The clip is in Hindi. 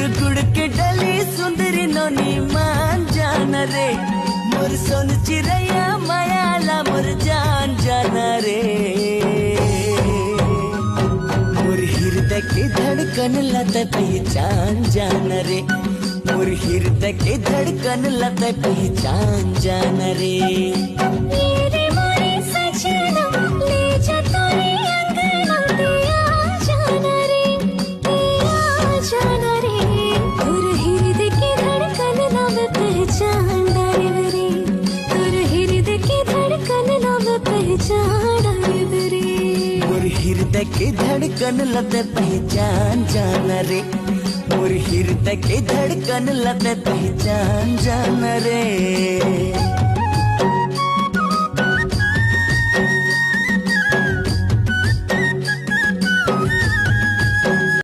गुड़ गुड़ के डली सुंदरी नोनी मान जान रे मोर सोन चिरैया मायाला मोर जान जाना रे मोर हृदय के धड़कन लत पहचान जान रे मोर हृदय के धड़कन लत पहचान जान रे मेरे मोरे सजना ले जा तोरे अंगना ते आ जाना रे तोर हृदय की धड़कन नाम पहचान डाले रे तोर हृदय की धड़कन नाम पहचान डाले रे मोर हृदय के धड़कन लत पहचान जान रे मोर हृदय के धड़कन लत पहचान जान रे।